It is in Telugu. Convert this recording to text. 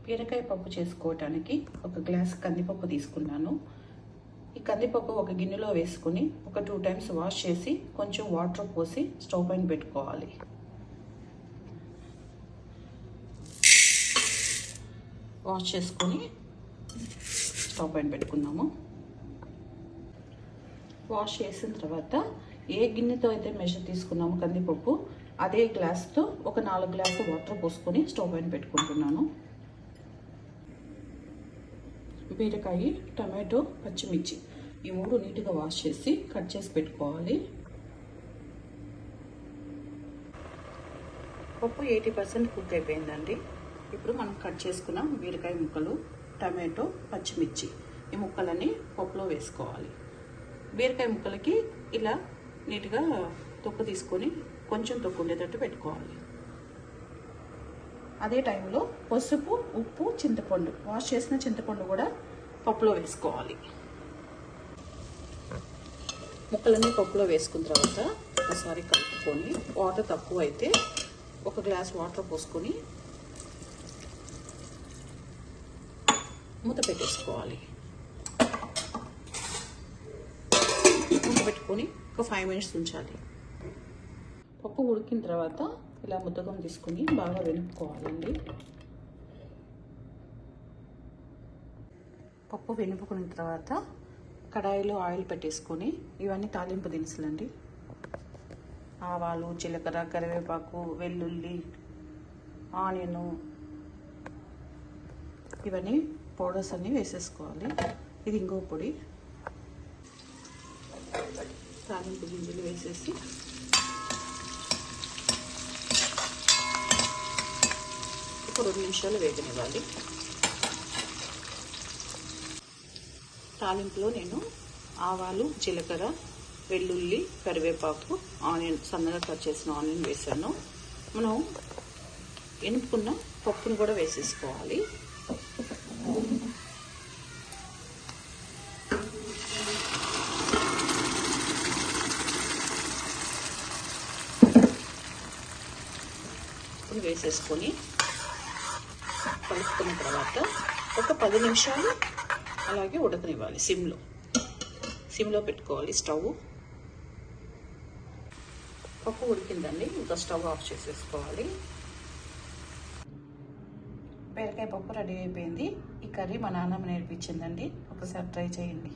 బీరకాయ పప్పు చేసుకోవడానికి ఒక గ్లాస్ కందిపప్పు తీసుకున్నాను. ఈ కందిపప్పు ఒక గిన్నెలో వేసుకుని ఒక 2 టైమ్స్ వాష్ చేసి కొంచెం వాటర్ పోసి స్టవ్ పైన పెట్టుకోవాలి. వాష్ చేసుకొని స్టవ్ పైన పెట్టుకుందాము. వాష్ చేసిన తర్వాత ఏ గిన్నెతో అయితే మెజర్ తీసుకున్నామో కందిపప్పు అదే గ్లాస్తో ఒక 4 గ్లాసులు వాటర్ పోసుకొని స్టవ్ పైన పెట్టుకుంటున్నాను. బీరకాయ, టమాటో, పచ్చిమిర్చి ఈ 3 నీట్గా వాష్ చేసి కట్ చేసి పెట్టుకోవాలి. పప్పు 80% కుక్ అయిపోయిందండి. ఇప్పుడు మనం కట్ చేసుకున్న బీరకాయ ముక్కలు, టమాటో, పచ్చిమిర్చి ఈ ముక్కలన్నీ పప్పులో వేసుకోవాలి. బీరకాయ ముక్కలకి ఇలా నీట్గా తొక్కు తీసుకొని కొంచెం తొక్కు ఉండేటట్టు పెట్టుకోవాలి. అదే టైంలో పసుపు, ఉప్పు, చింతపండు, వాష్ చేసిన చింతపండు కూడా పప్పులో వేసుకోవాలి. ముక్కలన్నీ పప్పులో వేసుకున్న తర్వాత ఒకసారి కలుపుకొని వాటర్ తక్కువ అయితే ఒక గ్లాస్ వాటర్ పోసుకొని మూత పెట్టేసుకోవాలి. మూత పెట్టుకొని ఒక 5 మినిట్స్ ఉంచాలి. పప్పు ఉడికిన తర్వాత ఇలా ముద్దగం తీసుకుని బాగా వెనుపుకోవాలండి. పప్పు వెనుపుకున్న తర్వాత కడాయిలో ఆయిల్ పెట్టేసుకొని ఇవన్నీ తాలింపు దినుసులండి. ఆవాలు, జీలకర్ర, కరివేపాకు, వెల్లుల్లి, ఆనియన్ ఇవన్నీ పౌడర్స్ అన్నీ వేసేసుకోవాలి. ఇది ఇంకో పొడి. తాలింపు గింజలు వేసేసి ఒక 2 నిమిషాలు వేగనివ్వాలి. తాలింపులో నేను ఆవాలు, జీలకర్ర, వెల్లుల్లి, కరివేపాకు, ఆనియన్, సన్నగా కట్ చేసిన ఆనియన్ వేసాను. మనం ఎనుపుకున్న పప్పును కూడా వేసేసుకోవాలి. వేసేసుకొని కలుపుకున్న తర్వాత ఒక 10 నిమిషాలు అలాగే ఉడకనివ్వాలి. సిమ్లో పెట్టుకోవాలి స్టవ్. పప్పు ఉడికిందండి, ఇంకా స్టవ్ ఆఫ్ చేసేసుకోవాలి. బీరకాయ పప్పు రెడీ అయిపోయింది. ఈ కర్రీ మా నాన్నమ్మ నేర్పించిందండి. ఒకసారి ట్రై చేయండి.